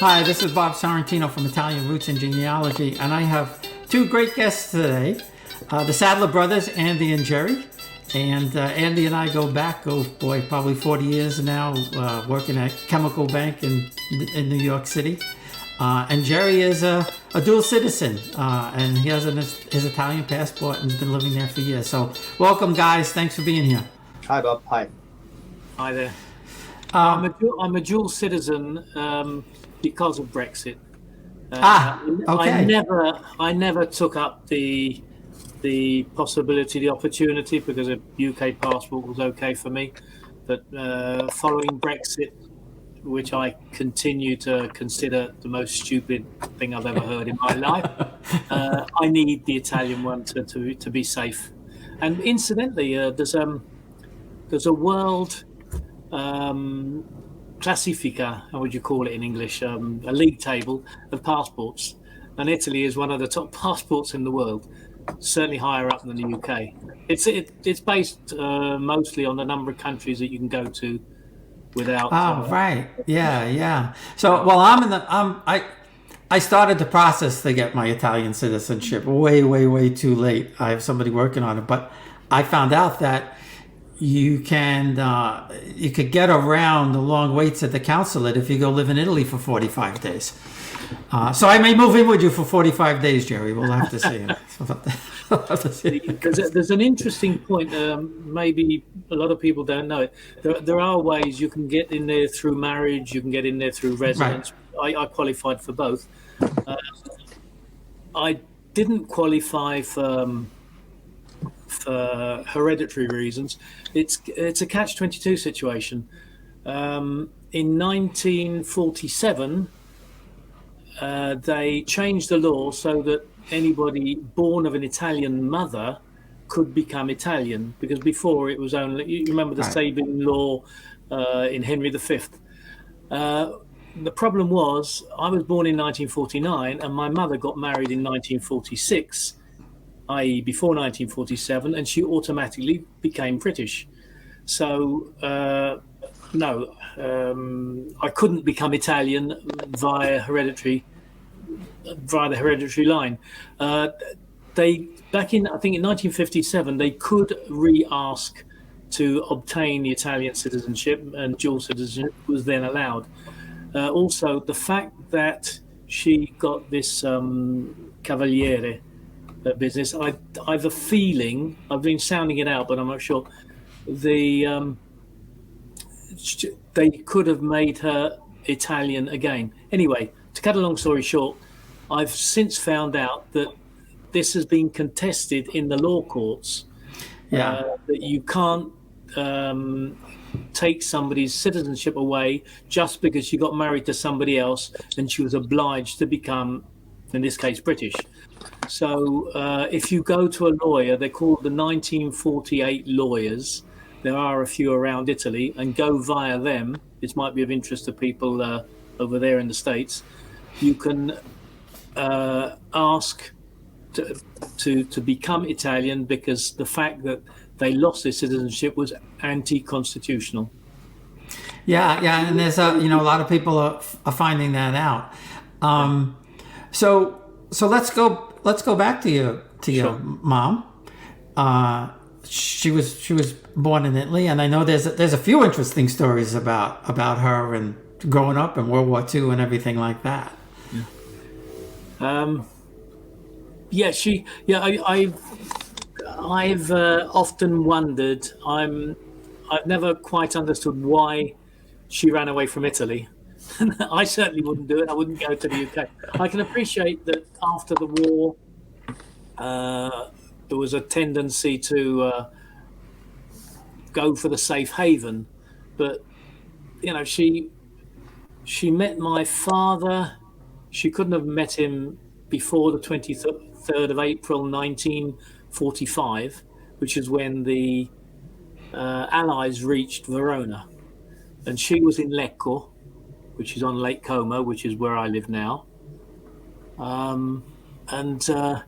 Hi, this is Bob Sorrentino from Italian Roots and Genealogy, and I have two great guests today, the Sadler brothers, Andy and Gerry. And Andy and I go back, probably 40 years now, working at Chemical Bank in New York City. And Gerry is a dual citizen, and he has his Italian passport and has been living there for years. So welcome, guys. Thanks for being here. Hi, Bob. Hi. Hi there. I'm a dual citizen because of Brexit. Okay. I never took up the possibility, the opportunity, because a UK passport was okay for me. But following Brexit, which I continue to consider the most stupid thing I've ever heard in my life, I need the Italian one to be safe. And incidentally, there's a world classifica, how would you call it in English? A league table of passports, and Italy is one of the top passports in the world, certainly higher up than the UK. It's based mostly on the number of countries that you can go to without. Right, yeah. So, well, I started the process to get my Italian citizenship way too late. I have somebody working on it, but I found out that you could get around the long waits at the consulate if you go live in Italy for 45 days. So I may move in with you for 45 days, Gerry. We'll have to see. Because there's an interesting point. Maybe a lot of people don't know it. There are ways you can get in there through marriage. You can get in there through residence. Right. I qualified for both. I didn't qualify for hereditary reasons. It's a catch-22 situation. In 1947, they changed the law so that anybody born of an Italian mother could become Italian, because before it was only, you remember the Sabine law in Henry V. The problem was I was born in 1949 and my mother got married in 1946, i.e. before 1947, and she automatically became British. So no, I couldn't become Italian via the hereditary line. Back in, I think in 1957, they could re-ask to obtain the Italian citizenship, and dual citizenship was then allowed. Also, the fact that she got this Cavaliere business, I have a feeling, I've been sounding it out, but I'm not sure, they could have made her Italian again. Anyway, to cut a long story short, I've since found out that this has been contested in the law courts. That you can't take somebody's citizenship away just because she got married to somebody else and she was obliged to become, in this case, British. So if you go to a lawyer, they're called the 1948 lawyers. There are a few around Italy, and go via them. This might be of interest to people over there in the States. You can ask to become Italian because the fact that they lost their citizenship was anti-constitutional. Yeah, and there's a lot of people are finding that out. So let's go back to your mom. She was born in Italy, and I know there's a few interesting stories about her and growing up in World War II and everything like that. I've often wondered. I've never quite understood why she ran away from Italy. I certainly wouldn't do it. I wouldn't go to the UK. I can appreciate that after the war, there was a tendency to go for the safe haven, but she met my father. She couldn't have met him before the 23rd of April 1945, which is when the Allies reached Verona, and she was in Lecco, which is on Lake Como, which is where I live now. And I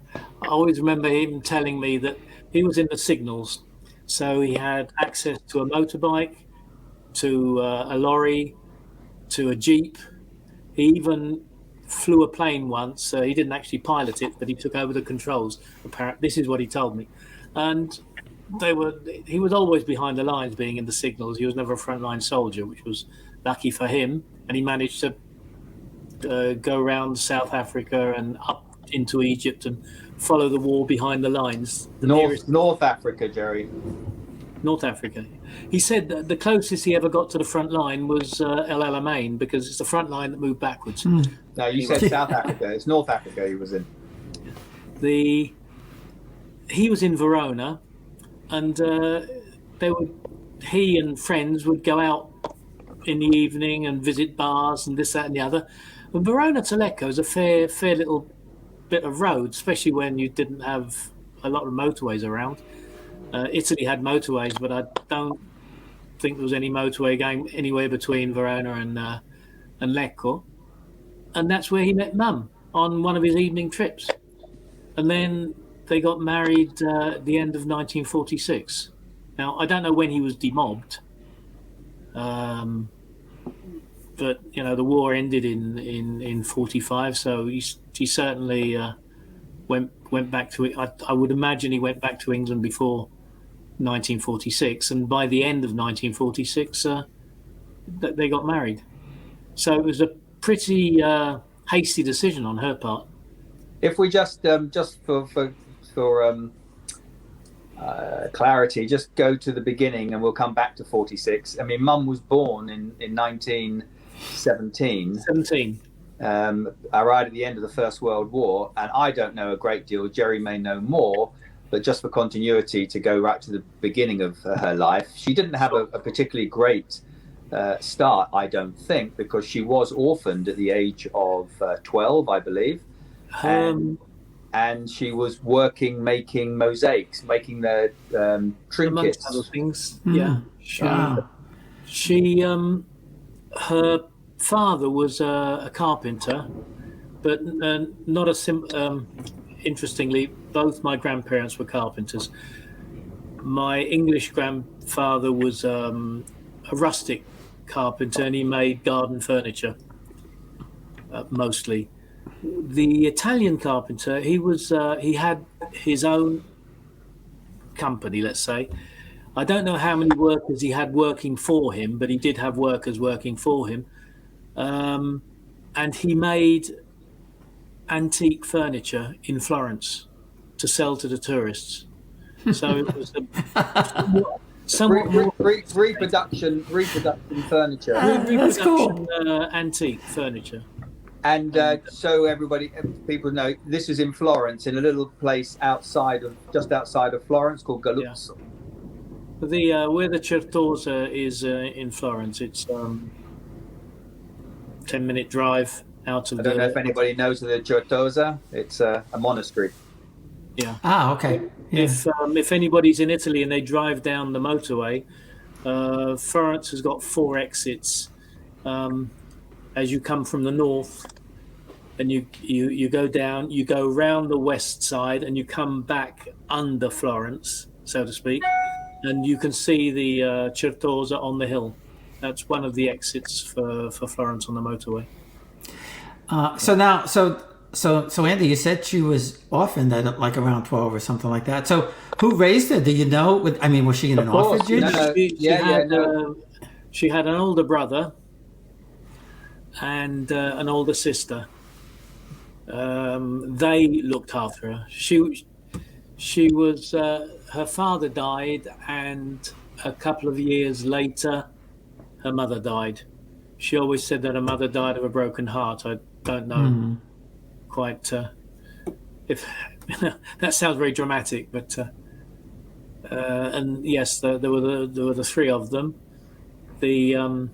always remember him telling me that he was in the signals, so he had access to a motorbike, to a lorry, to a jeep. He even flew a plane once. He didn't actually pilot it, but he took over the controls. Apparently, this is what he told me. And he was always behind the lines, being in the signals. He was never a frontline soldier, which was lucky for him. And he managed to go around South Africa and up into Egypt and follow the war behind the lines. North Africa, Gerry. North Africa. He said that the closest he ever got to the front line was El Alamein, because it's the front line that moved backwards. No, you said South Africa. It's North Africa he was in. He was in Verona, and he and friends would go out in the evening and visit bars and this, that, and the other. And Verona to Lecco is a fair little bit of road, especially when you didn't have a lot of motorways around. Italy had motorways, but I don't think there was any motorway going anywhere between Verona and Lecco. And that's where he met Mum on one of his evening trips. And then they got married at the end of 1946. Now, I don't know when he was demobbed, but the war ended in 45, so he certainly went back to it. I would imagine he went back to England before 1946, and by the end of 1946 they got married. So it was a pretty hasty decision on her part. If we just for clarity, just go to the beginning and we'll come back to 46. I mean, Mum was born in 1917. Right at the end of the First World War, and I don't know a great deal. Gerry may know more, but just for continuity, to go right to the beginning of her life, she didn't have a particularly great start, I don't think, because she was orphaned at the age of 12, I believe, and she was making mosaics, making the trinkets, other things. Yeah, she her father was a carpenter, but not a interestingly, both my grandparents were carpenters. My English grandfather was a rustic carpenter, and he made garden furniture mostly. The Italian carpenter, he had his own company, let's say. I don't know how many workers he had working for him, but he did have workers working for him. And he made antique furniture in Florence to sell to the tourists. So it was somewhat more reproduction furniture. That's cool. Antique furniture. And so people know, this is in Florence, in a little place just outside of Florence called Galuzzo. Yeah. Where the Certosa is in Florence, it's 10-minute drive out of. I don't know if anybody knows of the Certosa. It's a monastery. Yeah. Okay. Yeah. If anybody's in Italy and they drive down the motorway, Florence has got 4 exits. As you come from the north, and you go down, you go round the west side, and you come back under Florence, so to speak, and you can see the Certosa on the hill. That's one of the exits for Florence on the motorway. So Andy, you said she was orphaned at like around 12 or something like that. So who raised her? Do you know? Was she in an orphanage? She had an older brother and an older sister. They looked after her. She was her father died, and a couple of years later her mother died. She always said that her mother died of a broken heart. I don't know quite if that sounds very dramatic, but and yes, there were the 3 of them. The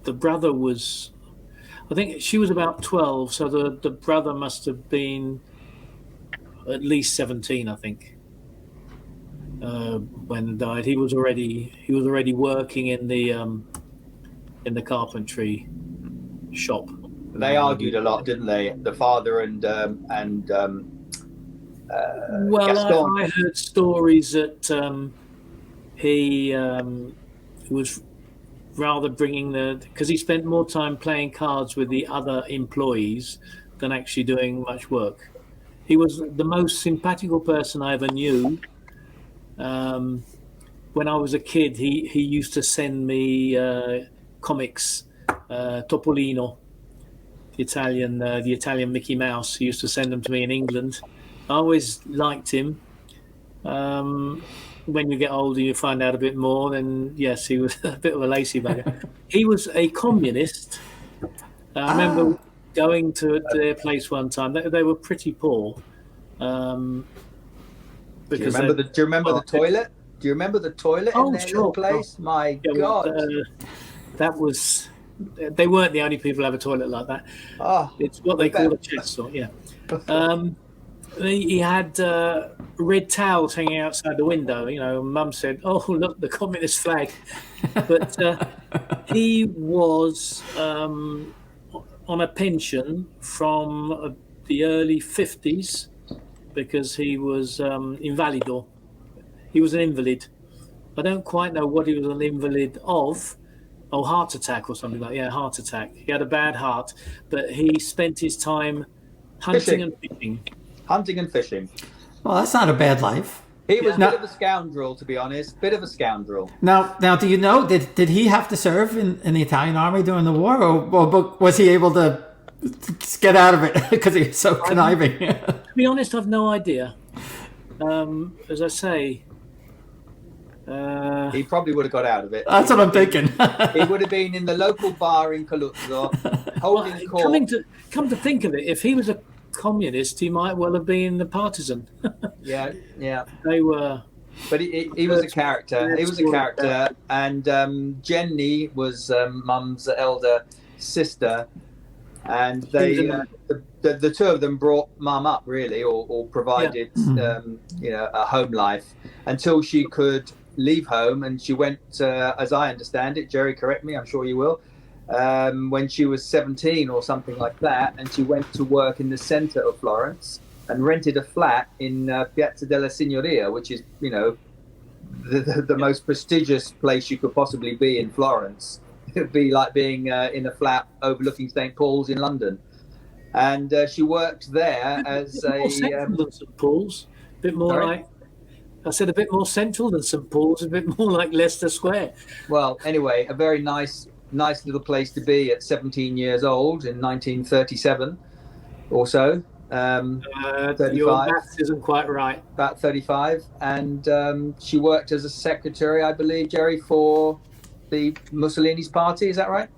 brother was, I think she was about 12, so the brother must have been at least 17, I think, when he died. He was already working in the carpentry shop. They argued a lot, didn't they? The father and well, I heard stories that he was rather bringing because he spent more time playing cards with the other employees than actually doing much work. He was the most simpatico person I ever knew. When I was a kid, he used to send me comics, Topolino, the Italian Mickey Mouse. He used to send them to me in England. I always liked him. When you get older, you find out a bit more. Then yes, he was a bit of a lacy bugger. He was a communist. I remember going to their place one time. They were pretty poor. Do you remember the toilet? Do you remember the toilet in their little place? My God. That was... They weren't the only people who have a toilet like that. Oh, it's what they call a chest sort, yeah. He had red towels hanging outside the window. You know, Mum said, "Oh, look, the communist flag." But he was on a pension from the early 50s because he was invalido. He was an invalid. I don't quite know what he was an invalid of. Oh, heart attack or something like that. Yeah, heart attack. He had a bad heart, but he spent his time hunting and fishing. Hunting and fishing. Well, that's not a bad life. He was a bit of a scoundrel, to be honest. Bit of a scoundrel. Now, do you know, did he have to serve in the Italian army during the war, or was he able to get out of it because he was so conniving? To be honest, I've no idea. As I say... he probably would have got out of it. That's what I'm thinking. He would have been in the local bar in Caluzzo, holding court. Come to think of it, if he was a communist, he might well have been the partisan. Yeah. They were. But he was a character. He was a character, and Jenny was Mum's elder sister, and they the two of them brought Mum up really, or provided a home life until she could leave home, and she went, as I understand it, Gerry, correct me, I'm sure you will, when she was 17 or something like that, and she went to work in the centre of Florence and rented a flat in Piazza della Signoria, which is, you know, the most prestigious place you could possibly be in Florence. It would be like being in a flat overlooking St. Paul's in London. And she worked there as a... central than St. Paul's, a bit more like... I said a bit more central than St. Paul's, a bit more like Leicester Square. Well, anyway, a very nice little place to be at 17 years old in 1937 or so. 35. Your maths isn't quite right. About 35. And she worked as a secretary, I believe, Gerry, for the Mussolini's party. Is that right?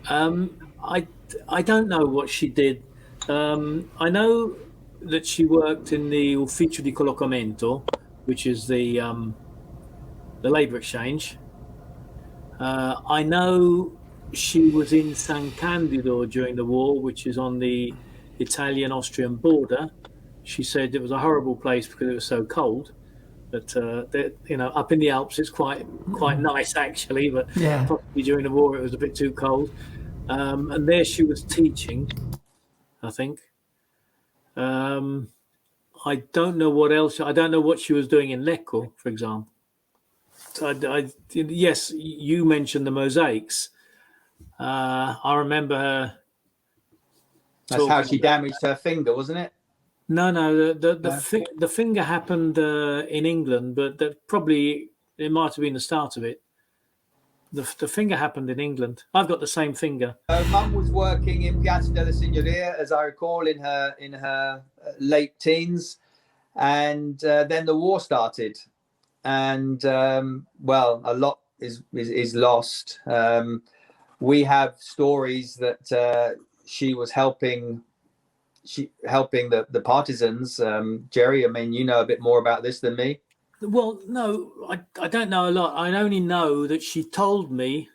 I don't know what she did. I know that she worked in the Ufficio di Collocamento, which is the labour exchange. I know she was in San Candido during the war, which is on the Italian-Austrian border. She said it was a horrible place because it was so cold. But up in the Alps, it's quite nice actually. But possibly during the war, it was a bit too cold. And there she was teaching, I think. I don't know what else. I don't know what she was doing in Lecco, for example. Yes, you mentioned the mosaics. I remember her. That's how she damaged her finger, wasn't it? No. The finger happened in England, but it might have been the start of it. The finger happened in England. I've got the same finger. Mum was working in Piazza della Signoria, as I recall, in her late teens, and then the war started, and a lot is lost. We have stories that she was helping the partisans. Gerry, I mean, you know a bit more about this than me. Well, no, I don't know a lot. I only know that she told me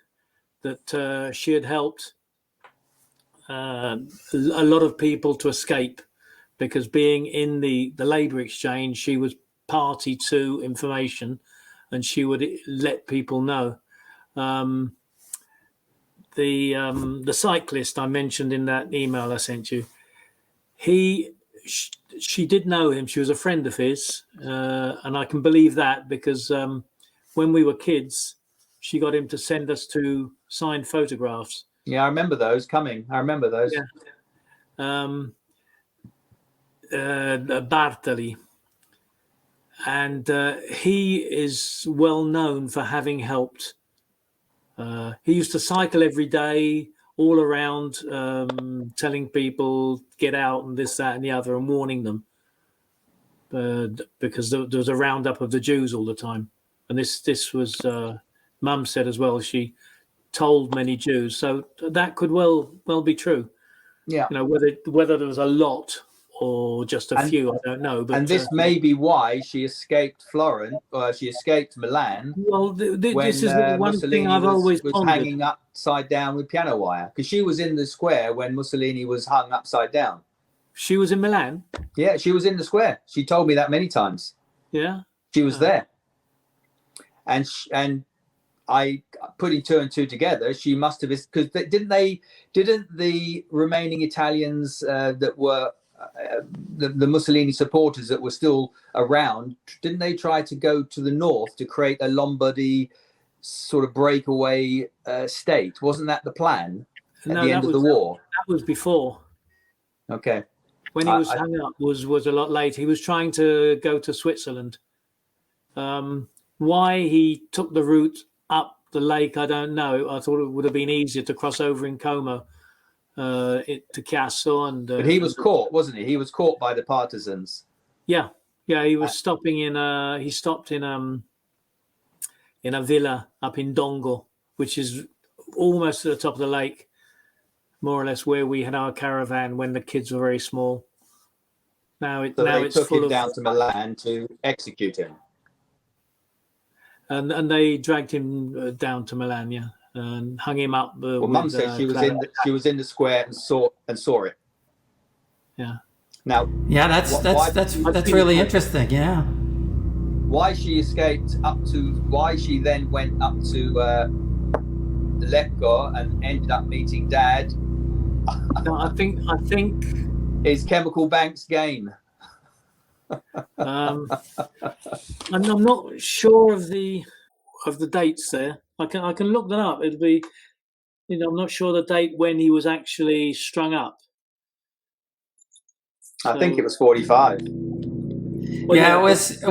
that she had helped a lot of people to escape because being in the labour exchange, she was party to information and she would let people know. The cyclist I mentioned in that email I sent you, she did know him. She was a friend of his, and I can believe that because when we were kids, she got him to send us two signed photographs. Yeah, I remember those coming. I remember those. Yeah. Bartoli. And he is well known for having helped. He used to cycle every day all around, telling people get out and this, that, and the other, and warning them, because there was a roundup of the Jews all the time. And this was Mum said as well. She told many Jews, so that could well be true. Yeah, whether there was a lot or just a few, I don't know. But, and this may be why she escaped Florence, or she escaped Milan. Well, this is the one Mussolini thing I've always was pondered. hanging upside down with piano wire, because she was in the square when Mussolini was hung upside down. She was in Milan? Yeah, she was in the square. She told me that many times. Yeah? She was there. And I, putting two and two together, she must have, because didn't the remaining Italians that were the Mussolini supporters that were still around, didn't they try to go to the north to create a Lombardy sort of breakaway state? Wasn't that the plan at the end of the war? That was before. Okay. When he was hung up was a lot later. He was trying to go to Switzerland. Why he took the route up the lake, I don't know. I thought it would have been easier to cross over in Como to Chiasso. But he was caught, wasn't he? He was caught by the partisans. Yeah. He was stopping in. He stopped in a villa up in Dongo, which is almost at the top of the lake, more or less where we had our caravan when the kids were very small. Now they took him down to Milan to execute him. And they dragged him down to Milan, yeah, and hung him up. Well, Mum said she was in the square and saw it. Yeah. Now. Yeah, that's really interesting. Yeah. Why she escaped why she then went up to Lecco and ended up meeting Dad. No, I think is Chemical Bank's game. I'm not sure of the dates there. I can look that up. It'll be, I'm not sure the date when he was actually strung up. I think it was 45. Well, yeah, it was.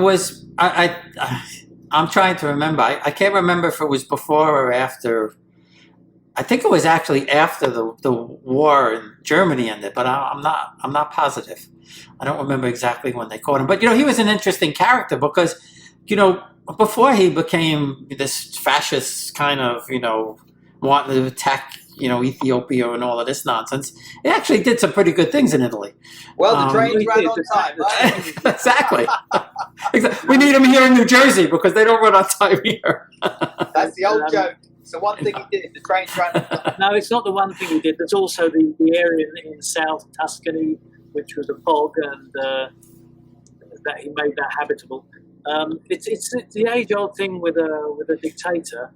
I'm trying to remember. I can't remember if it was before or after. I think it was actually after the war in Germany ended, but I'm not positive. I don't remember exactly when they caught him. But he was an interesting character because, before he became this fascist kind of, wanting to attack, Ethiopia and all of this nonsense, he actually did some pretty good things in Italy. Well, the trains ran on time, right? Exactly. We need him here in New Jersey because they don't run on time here. That's the old joke. It's the one thing he did. The trains ran on time. No, it's not the one thing he did. There's also the area in South Tuscany, which was a bog, and that he made that habitable. It's the age-old thing with a dictator.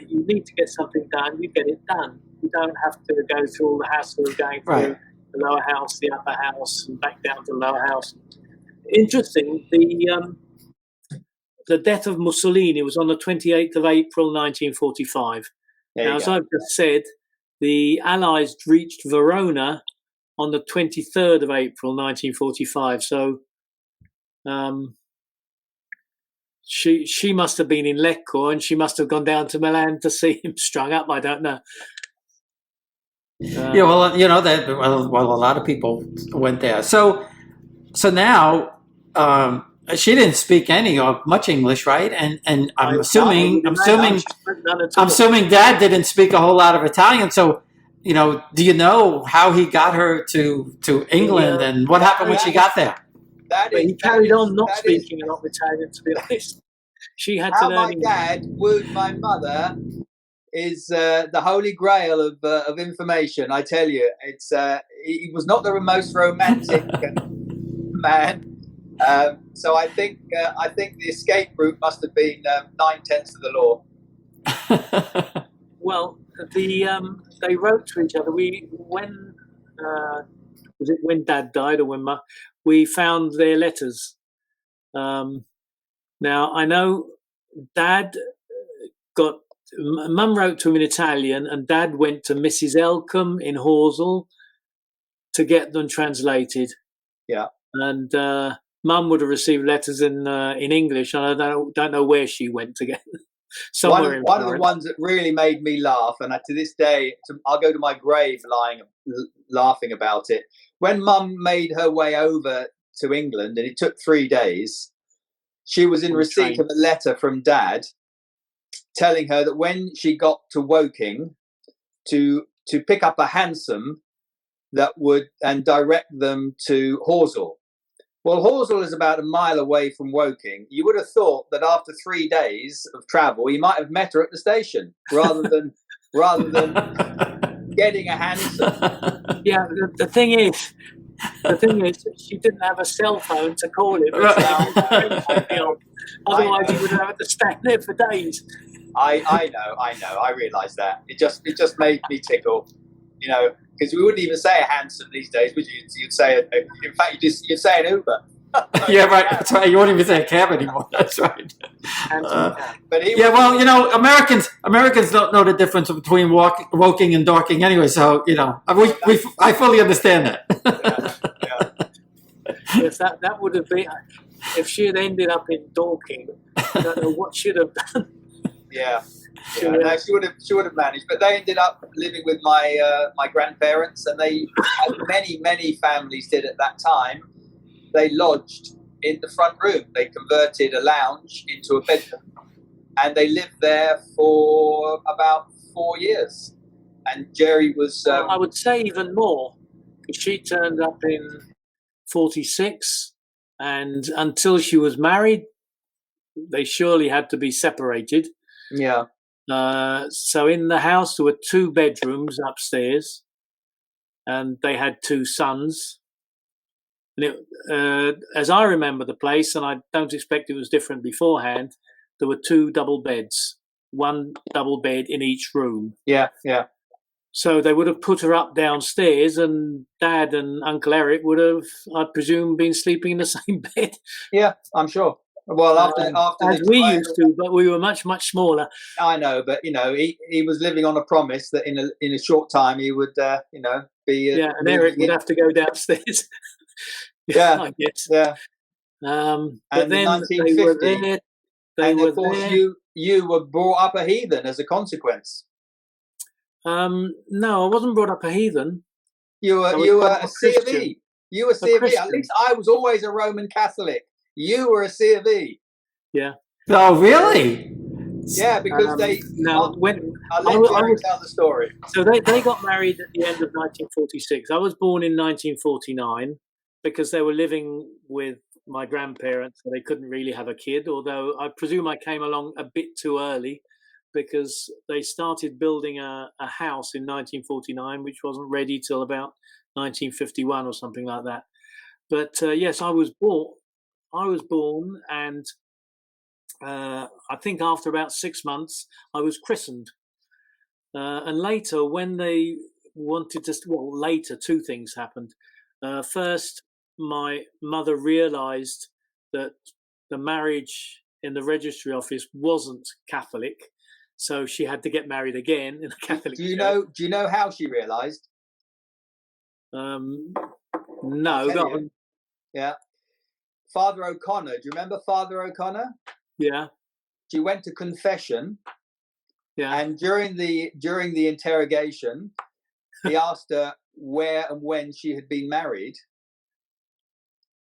You need to get something done, you get it done. You don't have to go through all the hassle of going through the lower house, the upper house, and back down to the lower house. Interesting, the death of Mussolini was on the 28th of April, 1945. Now, as I've just said, the Allies reached Verona on the 23rd of April, 1945. So she must have been in Lecco, and she must have gone down to Milan to see him strung up. I don't know. Yeah, well, a lot of people went there. So now she didn't speak any or much English, right? And I'm assuming Dad didn't speak a whole lot of Italian. So do you know how he got her to England and what happened when she got there? He carried on not speaking a lot of Italian, to be honest. She had to learn. How my dad wooed my mother is the holy grail of information. I tell you, it's he was not the most romantic man. So I think the escape route must have been 9/10 of the law. Well, they wrote to each other. When Dad died or when we found their letters. Now I know Dad got Mum wrote to him in Italian, and Dad went to Mrs. Elcombe in Horsell to get them translated. Yeah. And Mum would have received letters in English, and I don't know where she went to get them. Somewhere one of the ones that really made me laugh, and to this day, I'll go to my grave laughing about it. When Mum made her way over to England, and it took 3 days, she was in receipt of a letter from Dad telling her that when she got to Woking to pick up a hansom that would and direct them to Horsell. Well, Horsell is about a mile away from Woking. You would have thought that after 3 days of travel, he might have met her at the station rather than getting a hansom. Yeah, the thing is, she didn't have a cell phone to call him. Otherwise, he would have had to stand there for days. I know. I realise that. It just made me tickle, because we wouldn't even say a hansom these days, would you? You'd say, in fact, you'd say an Uber. Yeah, right. That's right. You wouldn't even say a cab anymore. That's right. Americans don't know the difference between Woking and Dorking anyway. So I fully understand that. Yeah. Yes, that would have been if she had ended up in Dorking. I don't know what she'd have done. Yeah. No, she would have managed, but they ended up living with my grandparents, and they, as many families did at that time, they lodged in the front room. They converted a lounge into a bedroom, and they lived there for about 4 years. And Gerry was... I would say even more, because she turned up in 46, and until she was married, they surely had to be separated. Yeah. So in the house, there were 2 bedrooms upstairs, and they had 2 sons. And as I remember the place, and I don't expect it was different beforehand, there were 2 double beds, 1 double bed in each room. Yeah, yeah. So they would have put her up downstairs, and Dad and Uncle Eric would have, I presume, been sleeping in the same bed. Yeah, I'm sure. Well, after as we used to, but we were much smaller. I know, but he was living on a promise that in a short time he would be. And Eric would have to go downstairs. Yeah, I guess. Yeah. But then 1950, and of course you were brought up a heathen as a consequence. No, I wasn't brought up a heathen. You were a C of E. You were C of E. At least I was always a Roman Catholic. You were a C of E. Yeah. Oh, really? Yeah, because they. Now, I'll let Gerry tell the story. So they got married at the end of 1946. I was born in 1949 because they were living with my grandparents, so they couldn't really have a kid. Although I presume I came along a bit too early, because they started building a house in 1949, which wasn't ready till about 1951 or something like that. But yes, I was born, and I think after about 6 months, I was christened. And later, when they wanted to, later 2 things happened. First, my mother realised that the marriage in the registry office wasn't Catholic, so she had to get married again in a Catholic church. Do you know how she realised? No, go on. Yeah. Father O'Connor. Do you remember Father O'Connor? Yeah. She went to confession. Yeah. And during the interrogation, he asked her where and when she had been married.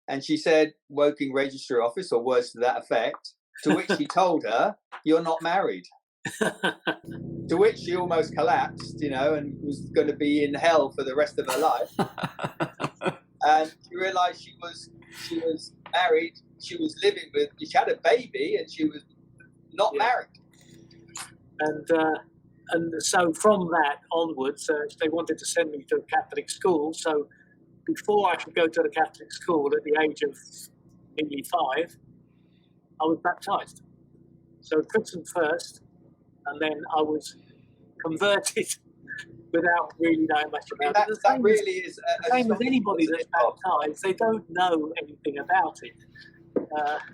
And she said, Woking Registry Office, or words to that effect, to which he told her, you're not married. To which she almost collapsed, and was going to be in hell for the rest of her life. And she realised she was married, she was living with, she had a baby, and she was not married. And so from that onwards, they wanted to send me to a Catholic school. So before I could go to the Catholic school at the age of nearly 5, I was baptised. So christened first, and then I was converted without really knowing much about it. That really is the same as anybody that's baptised. They don't know anything about it.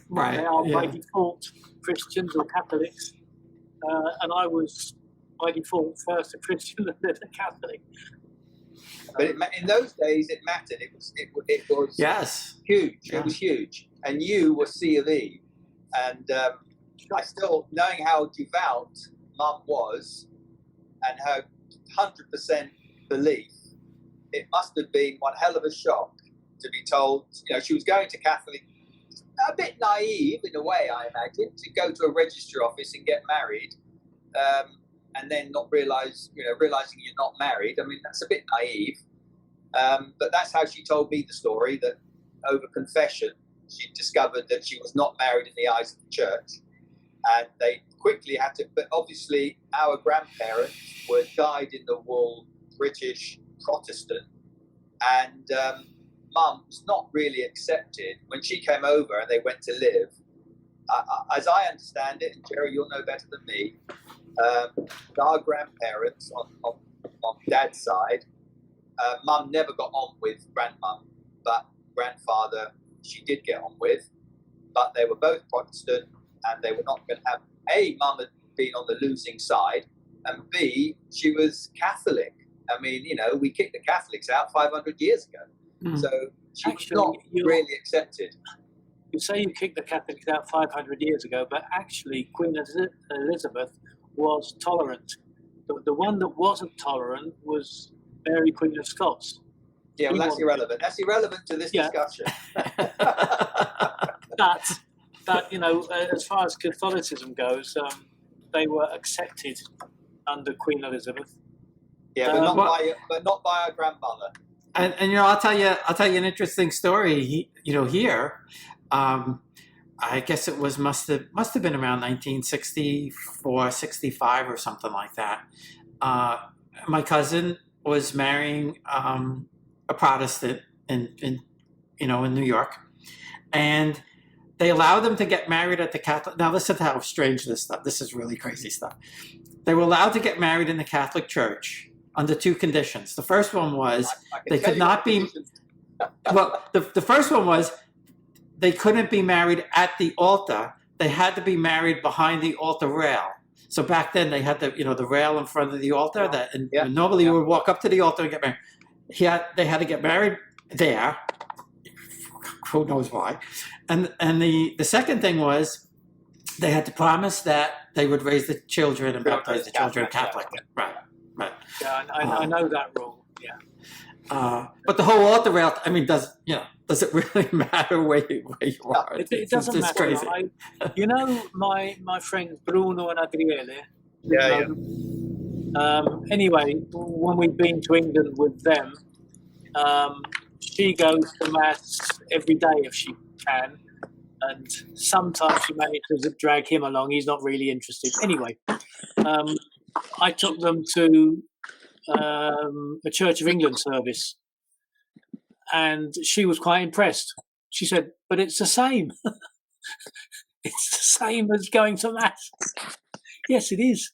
Right. They are by default Christians or Catholics. and I was by default first a Christian and then a Catholic. But in those days, it mattered. It was Yes. huge. Yeah. It was huge. And you were C of E. And I still, knowing how devout Mum was and her 100% belief, it must have been one hell of a shock to be told, she was going to Catholic, a bit naive in a way, I imagine, to go to a registry office and get married, and then not realizing you're not married. I mean, that's a bit naive. But that's how she told me the story, that over confession, she discovered that she was not married in the eyes of the church. And they quickly had to, but obviously our grandparents were dyed-in-the-wool British Protestant, and Mum was not really accepted. When she came over and they went to live, as I understand it, and Gerry, you'll know better than me, our grandparents on Dad's side, Mum never got on with Grandmum, but grandfather she did get on with, but they were both Protestant, and they were not going to have, A, Mum had been on the losing side, and B, she was Catholic. I mean, we kicked the Catholics out 500 years ago. So she was not really accepted. You say you kicked the Catholics out 500 years ago, but actually Queen Elizabeth was tolerant. The one that wasn't tolerant was Mary, Queen of Scots. Yeah, well, that's irrelevant. That's irrelevant to this discussion. But as far as Catholicism goes, they were accepted under Queen Elizabeth. Yeah, but not by our grandmother. And I'll tell you an interesting story. Here, I guess it must have been around 1964, 65 or something like that. My cousin was marrying a Protestant in New York, and they allowed them to get married at the Catholic. Now listen to how strange this stuff. This is really crazy stuff. They were allowed to get married in the Catholic Church under two conditions. The first one was they could not be. Well, the first one was they couldn't be married at the altar. They had to be married behind the altar rail. So back then they had the rail in front of the altar and normally you would walk up to the altar and get married. They had to get married there. Who knows why? And the second thing was they had to promise that they would raise the children and baptize the children Catholic. Right. Yeah, I know that rule. Yeah. But the whole altar rail. I mean, does it really matter where you are? It doesn't matter. Crazy. My friends Bruno and Adriele. Yeah. Anyway, when we've been to England with them, she goes to mass every day if she can, and sometimes she manages to drag him along. He's not really interested. Anyway, I took them to a Church of England service, and she was quite impressed. She said, "But it's the same. It's the same as going to mass." Yes, it is.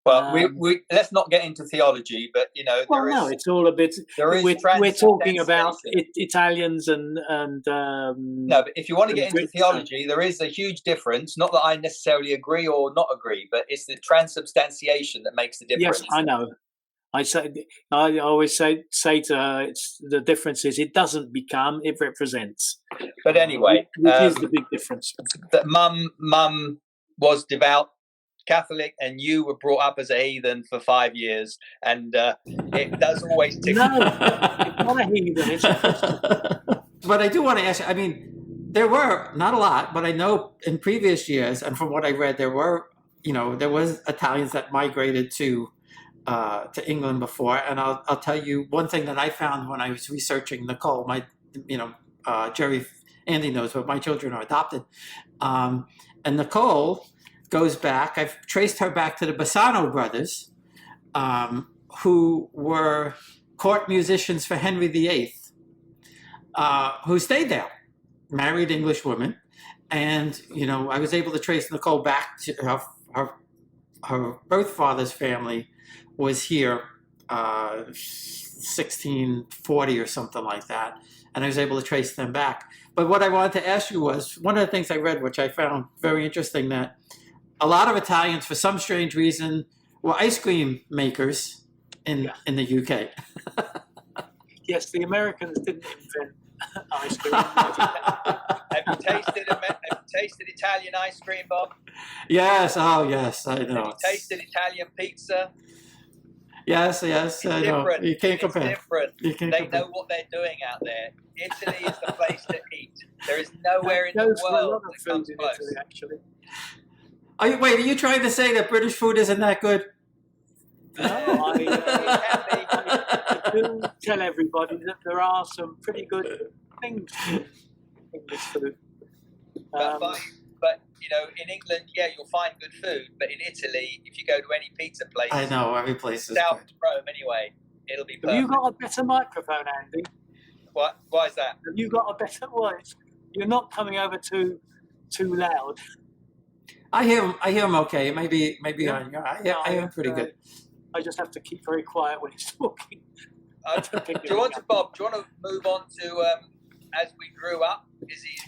Well, we let's not get into theology, but it's all a bit. We're talking about Italians and no, but if you want to get into theology, there is a huge difference. Not that I necessarily agree or not agree, but it's the transubstantiation that makes the difference. Yes, I know. I always say to her, the difference is it doesn't become, it represents. But anyway, which is the big difference. That mum was devout Catholic, and you were brought up as a heathen for 5 years, and it does always tick. No, it's not a heathen. It's a Christian. But I do want to ask you, I mean, there were not a lot, but I know in previous years, and from what I read, there was Italians that migrated to England before. And I'll tell you one thing that I found when I was researching Nicole. Gerry, Andy knows, but my children are adopted, and Nicole goes back. I've traced her back to the Bassano brothers, who were court musicians for Henry VIII, who stayed there, married English women. And, I was able to trace Nicole back to her birth father's family was here 1640 or something like that. And I was able to trace them back. But what I wanted to ask you was, one of the things I read, which I found very interesting, that a lot of Italians, for some strange reason, were ice cream makers in the UK. Yes, the Americans didn't invent ice cream. Have you tasted Italian ice cream, Bob? Yes. Oh, yes. I know. Have you tasted Italian pizza? Yes. I know. You can't compare. It's different. They know what they're doing out there. Italy is the place to eat. There is nowhere in the world that comes close. Italy, actually. Wait, are you trying to say that British food isn't that good? No, I do tell everybody that there are some pretty good things in English food. But you know, in England, yeah, you'll find good food. But in Italy, if you go to any pizza place, I know every place is South good. Rome anyway, it'll be perfect. Have you got a better microphone, Andy? What? Why is that? Have you got a better voice? You're not coming over too loud. I hear him okay. Maybe I hear him pretty good. I just have to keep very quiet when he's talking. Do you want to move on to as we grew up?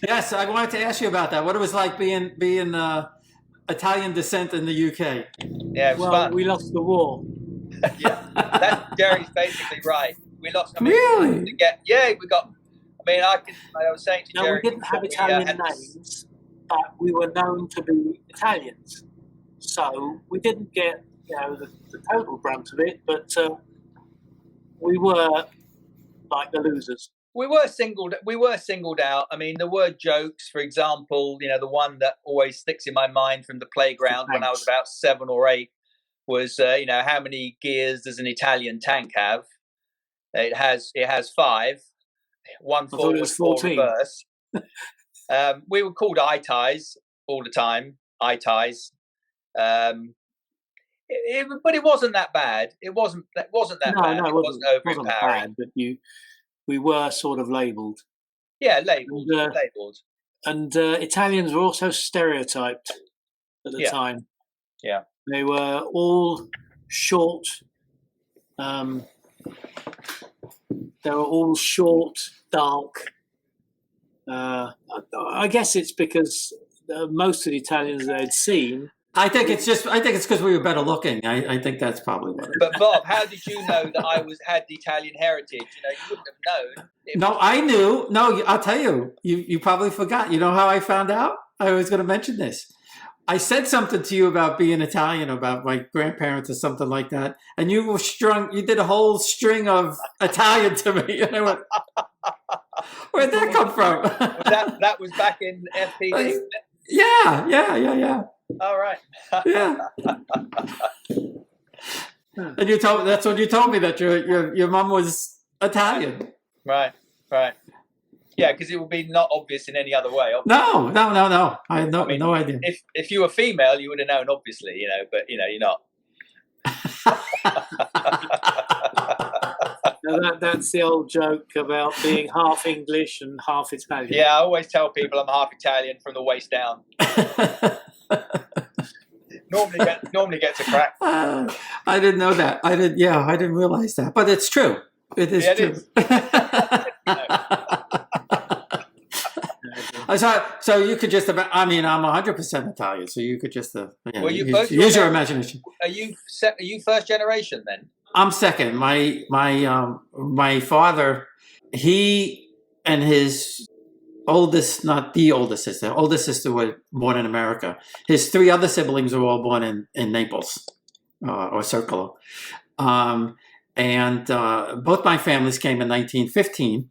Yes, I wanted to ask you about that. What it was like being Italian descent in the UK. Yeah, it was fun. We lost the war. Yeah, Gerry's basically right. We lost. Really? We got. I was saying to Gerry, we didn't have Italian names, but we were known to be Italians. So we didn't get, the total brunt of it, but we were like the losers. We were singled out. I mean, there were jokes, for example, the one that always sticks in my mind from the playground when I was about 7 or 8 was, how many gears does an Italian tank have? It has 5. 1 forward, 4 reverse. We were called eye-ties all the time. Eye-ties. But it wasn't that bad. It wasn't that bad. No, it wasn't overpowering. Bad, but we were sort of labelled. Yeah, labelled. And Italians were also stereotyped at the time. Yeah. They were all short. They were all short, dark. I guess it's because most of the Italians they'd seen. I think it's because we were better looking. I think that's probably what it is. But Bob, how did you know that I had the Italian heritage? You wouldn't have known. No, I knew. No, I'll tell you. You probably forgot. You know how I found out? I was going to mention this. I said something to you about being Italian, about my grandparents or something like that, and you were you did a whole string of Italian to me, and I went, "Where'd that come from?" that was back in FPD. Yeah. All right. Yeah. And that's when you told me that your mom was Italian. Right. Yeah, because it would be not obvious in any other way. Obviously. No. I had no idea. If you were female, you would have known, obviously, but you're not. That's the old joke about being half English and half Italian. Yeah, I always tell people I'm half Italian from the waist down. Normally gets a crack. I didn't know that. I didn't realize that. But it's true. It is true. So you could just about. I'm 100% Italian. So you could just use your imagination. Are you first generation then? I'm second. My father, he and his not the oldest sister were born in America. His 3 other siblings were all born in Naples or Circolo. And both my families came in 1915.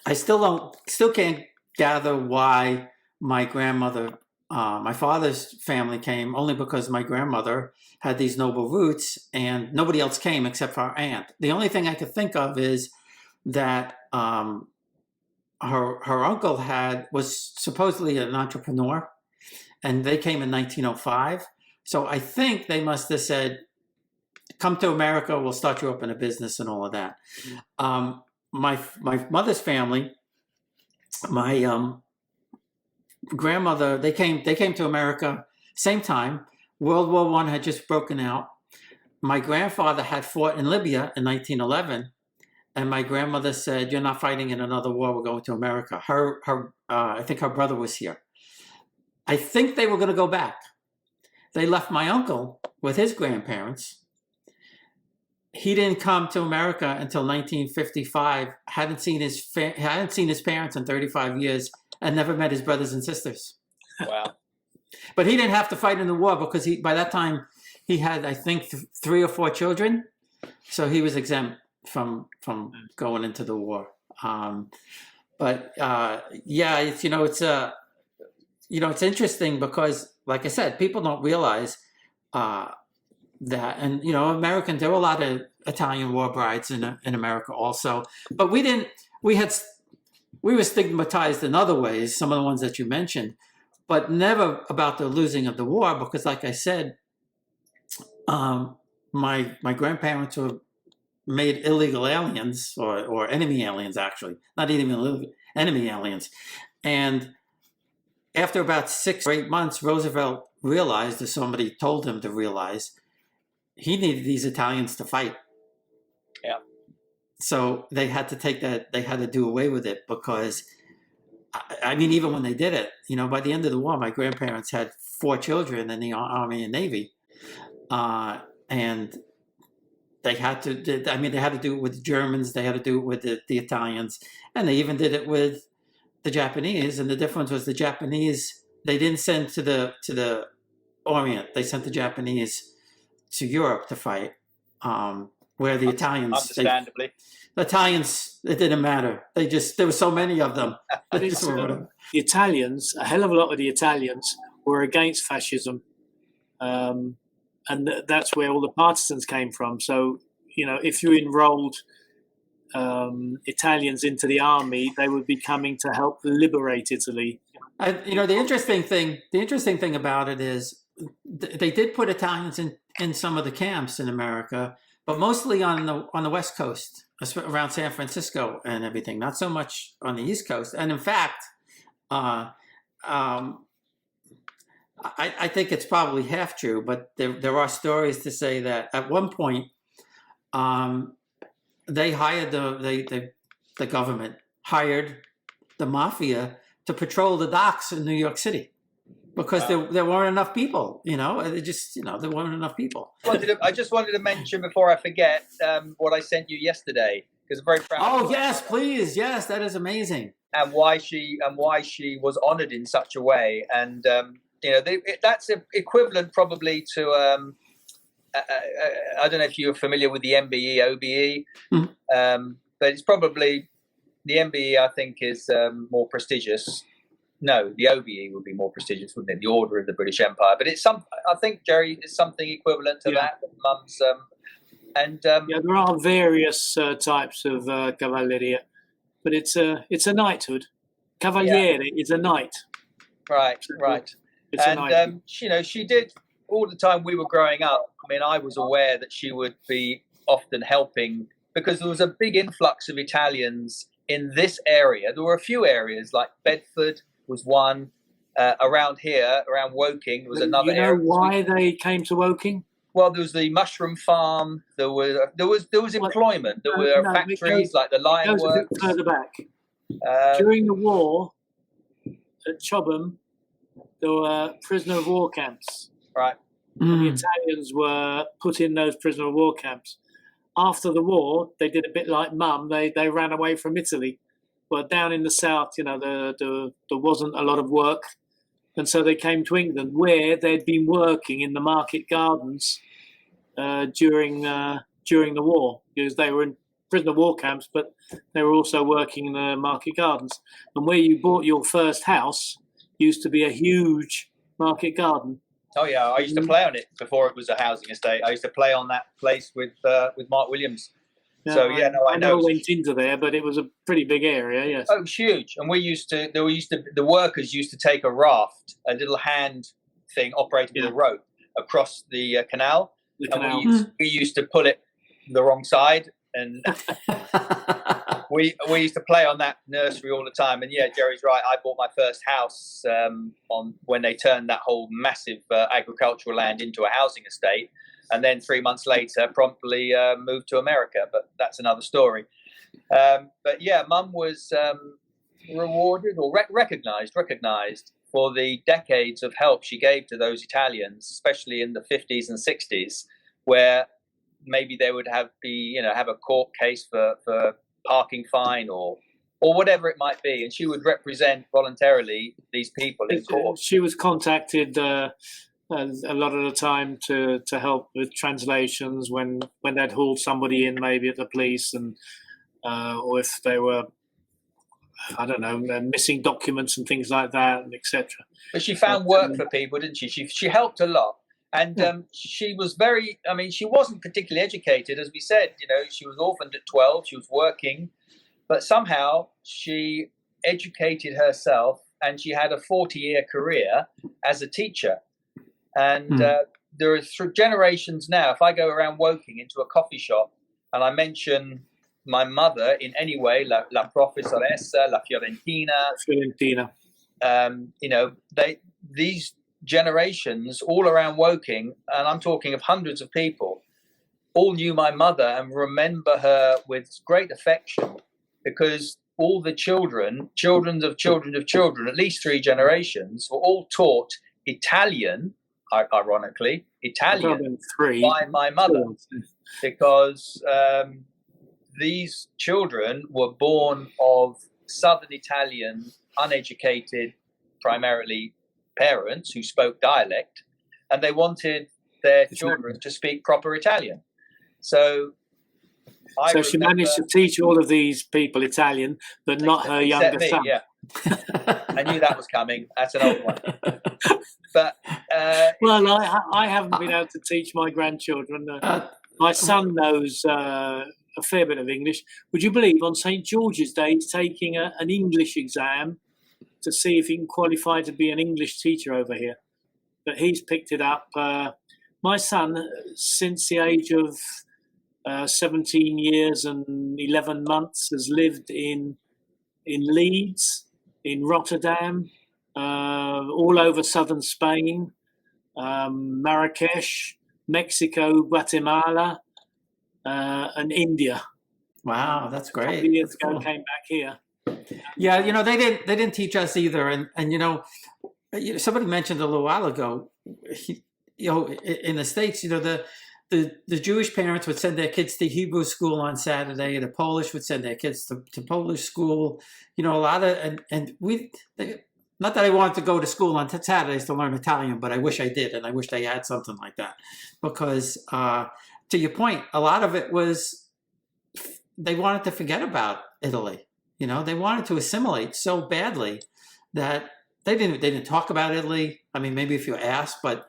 I still can't gather why my grandmother, my father's family came, only because my grandmother had these noble roots and nobody else came except for our aunt. The only thing I could think of is that her uncle was supposedly an entrepreneur, and they came in 1905. So I think they must have said, "Come to America, we'll start you up in a business," and all of that. My mother's family, my grandmother, they came to America same time. World War I had just broken out. My grandfather had fought in Libya in 1911, and my grandmother said, "You're not fighting in another war. We're going to America." I think her brother was here. I think they were going to go back. they left my uncle with his grandparents. He didn't come to America until 1955. Hadn't seen his parents in 35 years, and never met his brothers and sisters. Wow! But he didn't have to fight in the war because by that time he had, I think, 3 or 4 children, so he was exempt from going into the war. It's interesting because, like I said, people don't realize that, and Americans, there were a lot of Italian war brides in America also, but we were stigmatized in other ways, some of the ones that you mentioned, but never about the losing of the war, because like I said, my grandparents were made illegal aliens or enemy aliens, actually, not even illegal, enemy aliens. And after about 6 or 8 months, Roosevelt realized, or somebody told him to realize, he needed these Italians to fight. Yeah. So they had to take that, they had to do away with it, because, I mean, even when they did it, by the end of the war, my grandparents had 4 children in the Army and Navy. And they had to do it with the Germans, they had to do it with the Italians, and they even did it with the Japanese. And the difference was the Japanese, they didn't send to the Orient, they sent the Japanese to Europe to fight, where the Italians, understandably, it didn't matter. There were so many of them. The Italians, a hell of a lot of the Italians were against fascism. And that's where all the partisans came from. So, if you enrolled Italians into the army, they would be coming to help liberate Italy. The interesting thing about it is they did put Italians in some of the camps in America, but mostly on the West Coast, around San Francisco and everything. Not so much on the East Coast. And in fact, I think it's probably half true, but there are stories to say that at one point, they hired the government hired the mafia to patrol the docks in New York City, because there weren't enough people. There weren't enough people. I just wanted to mention before I forget what I sent you yesterday, because I'm very proud. Oh yes, please, yes, that is amazing. And why she was honoured in such a way, and. That's equivalent probably to I don't know if you're familiar with the MBE, OBE, but it's probably the MBE. I think is more prestigious. No, the OBE would be more prestigious, wouldn't it? The Order of the British Empire. But it's I think, Gerry, is something equivalent to that. Mum's there are various types of cavalleria, but it's a knighthood. Cavaliere is a knight. Right. And she did all the time we were growing up. I mean, I was aware that she would be often helping, because there was a big influx of Italians in this area. There were a few areas, like Bedford was one. Around here, around Woking, was another area. You know why they came to Woking? Well, there was the mushroom farm. There was employment. There were factories like the Lion Works. A bit further back. During the war at Chobham, there were prisoner of war camps. Right. And the Italians were put in those prisoner of war camps. After the war, they did a bit like Mum. They ran away from Italy. But down in the south, there wasn't a lot of work. And so they came to England, where they'd been working in the market gardens during the war, because they were in prisoner of war camps, but they were also working in the market gardens. And where you bought your first house used to be a huge market garden. Oh yeah, I used to play on it before it was a housing estate. I used to play on that place with Mark Williams. I never went into there, but it was a pretty big area. Yes. Oh, huge. And the workers used to take a raft, a little hand thing operated with a rope, across the canal. We used to pull it the wrong side, and we used to play on that nursery all the time. And yeah, Gerry's right. I bought my first house when they turned that whole massive agricultural land into a housing estate, and then 3 months later, promptly moved to America. But that's another story. But yeah, Mum was rewarded or recognized for the decades of help she gave to those Italians, especially in the 50s and 60s, where maybe they would have a court case for parking fine or whatever it might be, and she would represent voluntarily these people in court. She was contacted a lot of the time to help with translations when they'd hauled somebody in, maybe at the police, and or if they were, I don't know, missing documents and things like that, etc. But she found work for people, didn't she? She helped a lot. And she was she wasn't particularly educated, as we said. She was orphaned at 12. She was working, but somehow she educated herself, and she had a 40-year career as a teacher. And there are through generations now, if I go around Woking into a coffee shop and I mention my mother in any way, la professoressa, la Fiorentina, these generations all around Woking, and I'm talking of hundreds of people, all knew my mother and remember her with great affection, because all the children of children, at least 3 generations, were all taught Italian, ironically, by my mother, because these children were born of Southern Italian, uneducated, primarily parents who spoke dialect, and they wanted their children to speak proper Italian. So she managed to teach all of these people Italian, but not her younger son. Yeah. I knew that was coming. That's an old one. But well, I haven't been able to teach my grandchildren. My son knows a fair bit of English. Would you believe on St. George's Day he's taking an English exam to see if he can qualify to be an English teacher over here? But he's picked it up. My son, since the age of 17 years and 11 months, has lived in Leeds, in Rotterdam, all over southern Spain, Marrakesh, Mexico, Guatemala, and India. Wow, that's great. A couple of years ago, came back here. Yeah, they didn't teach us either, and somebody mentioned a little while ago, in the States, the Jewish parents would send their kids to Hebrew school on Saturday, and the Polish would send their kids to Polish school. A lot of not that I wanted to go to school on Saturdays to learn Italian, but I wish I did, and I wish they had something like that, because to your point, a lot of it was they wanted to forget about Italy. They wanted to assimilate so badly that they didn't talk about Italy. I mean, maybe if you asked, but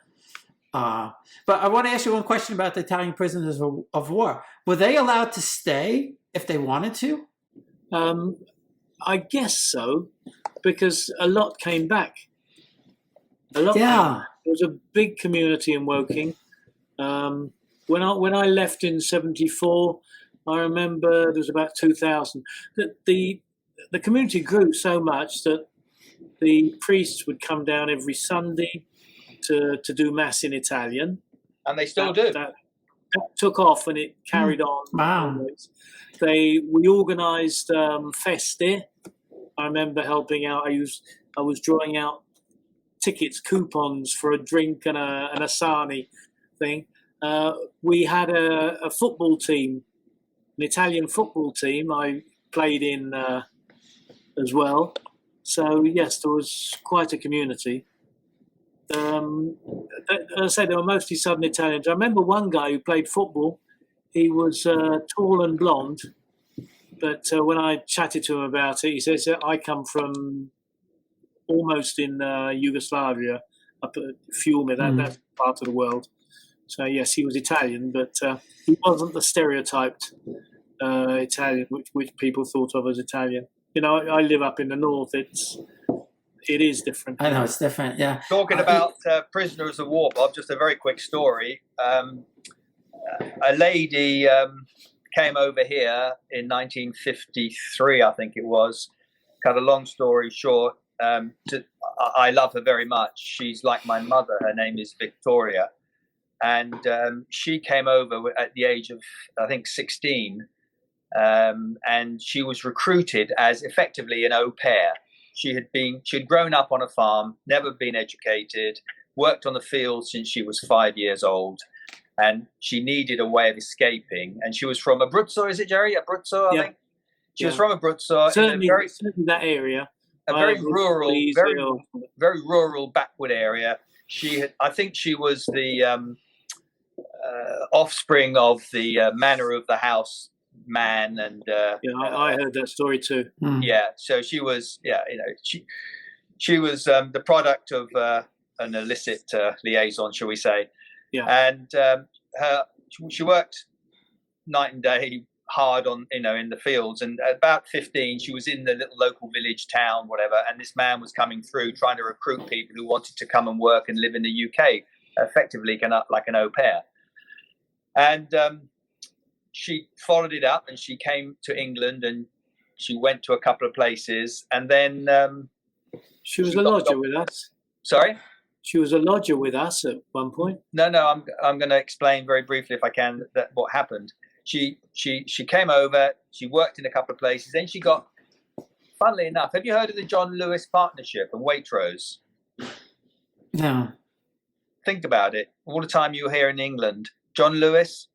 I want to ask you one question about the Italian prisoners of war. Were they allowed to stay if they wanted to? I guess so, because a lot came back. There was a big community in Woking. When I left in '74, I remember there was about 2,000. The community grew so much that the priests would come down every Sunday to do mass in Italian, and they still do. That took off, and it carried on. Wow! We organised feste. I remember helping out. I was drawing out coupons for a drink and a sarnie thing. We had a football team, an Italian football team. I played in as well. So yes, there was quite a community. As I said, they were mostly Southern Italians. I remember one guy who played football. He was tall and blonde, but when I chatted to him about it, he says that I come from almost in Yugoslavia, up at Fiume, that part of the world. So yes, he was Italian, but he wasn't the stereotyped Italian which people thought of as Italian. I live up in the north. It is different. I know it's different. Yeah. Talking about prisoners of war, Bob. Just a very quick story. A lady came over here in 1953, I think it was. Cut a long story short. I love her very much. She's like my mother. Her name is Victoria, and she came over at the age of, I think, 16. And she was recruited as effectively an au pair. she'd grown up on a farm, never been educated, worked on the field since she was 5 years old, and she needed a way of escaping. And she was from Abruzzo, is it, Gerry? Abruzzo, I think. She was from Abruzzo, certainly that area, a very rural, very rural backward area. I think she was the offspring of the manor of the house man, and I heard that story too. Yeah, so she was, she was the product of an illicit liaison, shall we say? Yeah, and she worked night and day, hard on in the fields, and at about 15 she was in the little local village town, whatever, and this man was coming through trying to recruit people who wanted to come and work and live in the UK, effectively like an au pair. And she followed it up, and she came to England, and she went to a couple of places, and then she was a lodger with us. Sorry? She was a lodger with us at one point. No, I'm going to explain very briefly, if I can, what happened. She came over, she worked in a couple of places, then she got, funnily enough, have you heard of the John Lewis Partnership and Waitrose? No. Think about it. All the time you were here in England. John Lewis?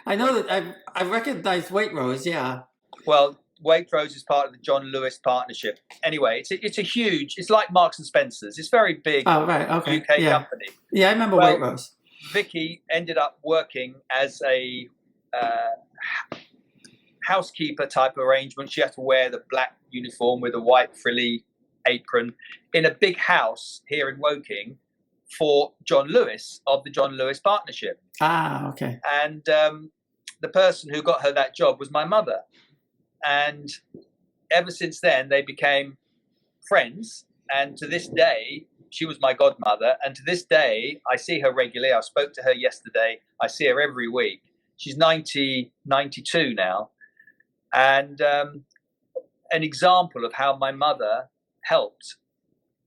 I know that I recognize Waitrose, yeah. Well, Waitrose is part of the John Lewis Partnership. Anyway, it's a huge, it's like Marks and Spencer's. It's very big. Oh, right, okay. UK company. Yeah, I remember Waitrose. Vicky ended up working as a housekeeper type arrangement. She had to wear the black uniform with a white frilly apron in a big house here in Woking for John Lewis of the John Lewis Partnership. Ah, okay. And the person who got her that job was my mother. And ever since then, they became friends. And to this day, she was my godmother. And to this day, I see her regularly. I spoke to her yesterday. I see her every week. She's 92 now. And an example of how my mother helped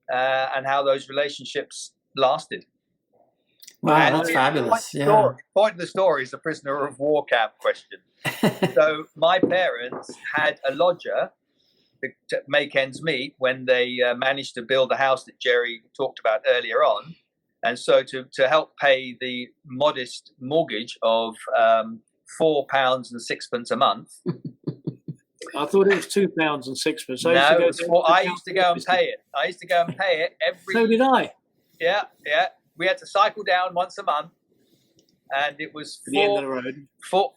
and how those relationships lasted. Wow, and that's fabulous. Point of the story is the prisoner of war camp question. So my parents had a lodger to make ends meet when they managed to build the house that Gerry talked about earlier on. And so to help pay the modest mortgage of £4.06 a month. I thought it was £2.06. I used to go and pay it. I used to go and pay it every. So did I. Yeah. We had to cycle down once a month, and it was the end of the road.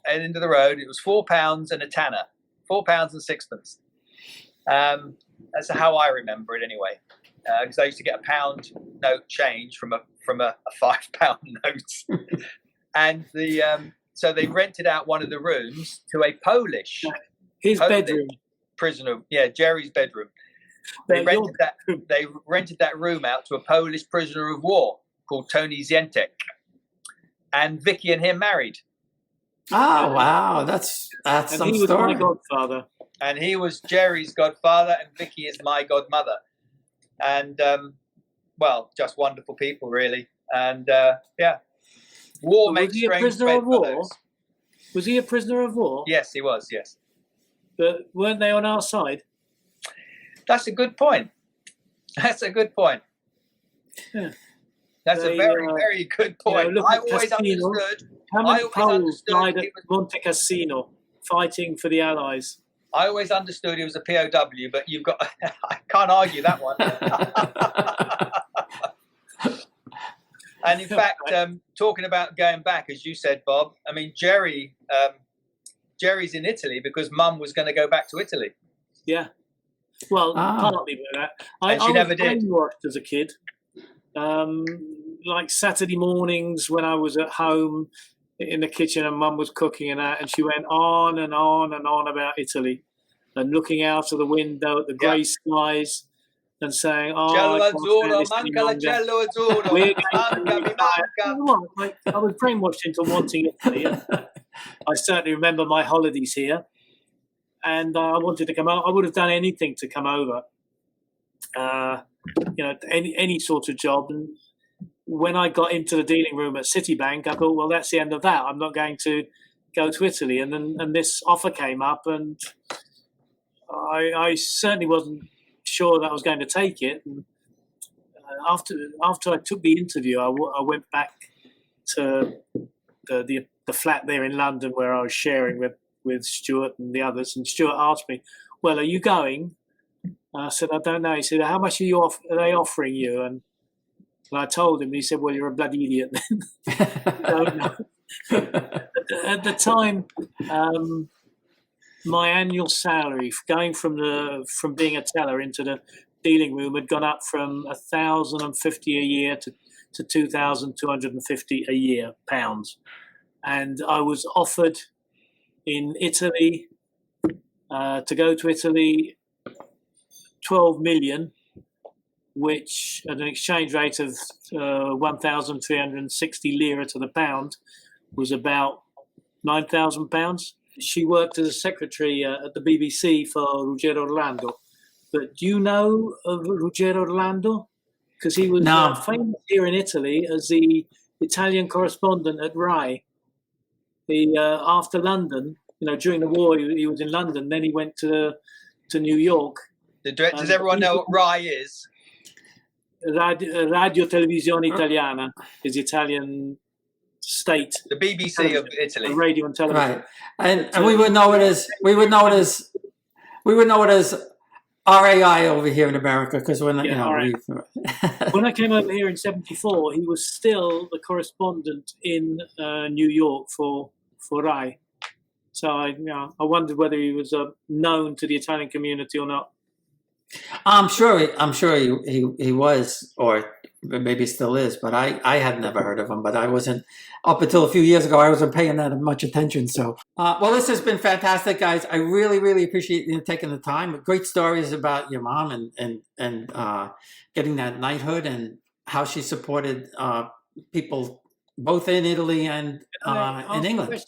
End of the road. It was £4 and a tanner, £4.06. That's how I remember it anyway. Because I used to get a £1 note change from a £5 note, and so they rented out one of the rooms to a Polish bedroom prisoner. Yeah, Gerry's bedroom. They rented that room out to a Polish prisoner of war called Tony Zientek, and Vicky and him married. Oh wow, that's some story. He was my godfather, and he was Gerry's godfather, and Vicky is my godmother. And just wonderful people, really. And war makes strange bedfellows. Was he a prisoner of war? Yes, he was. Yes, but weren't they on our side? That's a good point. Yeah. That's a very, very good point. I always understood. How many Poles died at Monte Cassino fighting for the Allies? I always understood he was a POW, but I can't argue that one. And in fact, talking about going back, as you said, Bob, I mean, Gerry's in Italy because Mum was going to go back to Italy. Yeah. Well, partly with that. And she never did. I brainwashed as a kid. Like Saturday mornings when I was at home in the kitchen and Mum was cooking and that, and she went on and on and on about Italy and looking out of the window at the grey skies and saying, Cielo azzurro, manca la cielo azzurro. I was brainwashed into wanting Italy. I certainly remember my holidays here, and I wanted to come out. I would have done anything to come over, any sort of job. And when I got into the dealing room at Citibank, I thought, well, that's the end of that. I'm not going to go to Italy. And this offer came up, and I certainly wasn't sure that I was going to take it. And after I took the interview, I went back to the flat there in London where I was sharing with Stuart and the others. And Stuart asked me, "Well, are you going?" And I said, "I don't know." He said, "How much are they offering you?" And I told him. And he said, "Well, you're a bloody idiot then." Don't know. At the time, my annual salary going from being a teller into the dealing room had gone up from £1,050 a year to £2,250 a year pounds, and I was offered in Italy to go to Italy 12 million, which at an exchange rate of 1,360 lira to the pound was about £9,000. She worked as a secretary at the BBC for Ruggero Orlando. But do you know of Ruggero Orlando? Because he was famous here in Italy as the Italian correspondent at WWII. After London, during the war, he was in London. Then he went to New York. Does everyone know what WWII is? Radio Televisione Italiana is Italian state. The BBC of Italy. Radio and television. Right, and we would know it as RAI over here in America because when when I came over here in '74, he was still the correspondent in New York for RAI. So I wondered whether he was known to the Italian community or not. I'm sure he was, or maybe still is, but I had never heard of him. But I wasn't, up until a few years ago, I wasn't paying that much attention. So, well, this has been fantastic, guys. I really, really appreciate you taking the time. Great stories about your mom and getting that knighthood and how she supported people both in Italy and in England.